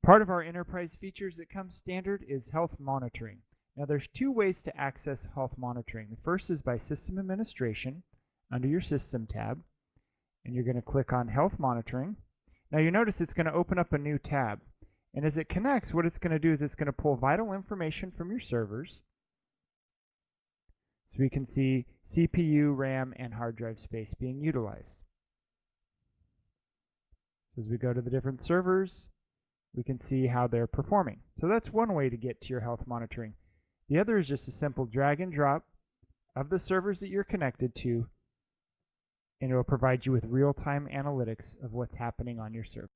Part of our enterprise features that comes standard is health monitoring. Now there's two ways to access health monitoring. The first is by system administration under your system tab, and you're going to click on health monitoring. Now you notice it's going to open up a new tab, and as it connects, what it's going to do is it's going to pull vital information from your servers. So we can see CPU, RAM, and hard drive space being utilized. As we go to the different servers, we can see how they're performing. So that's one way to get to your health monitoring. The other is just a simple drag and drop of the servers that you're connected to, and it will provide you with real-time analytics of what's happening on your server.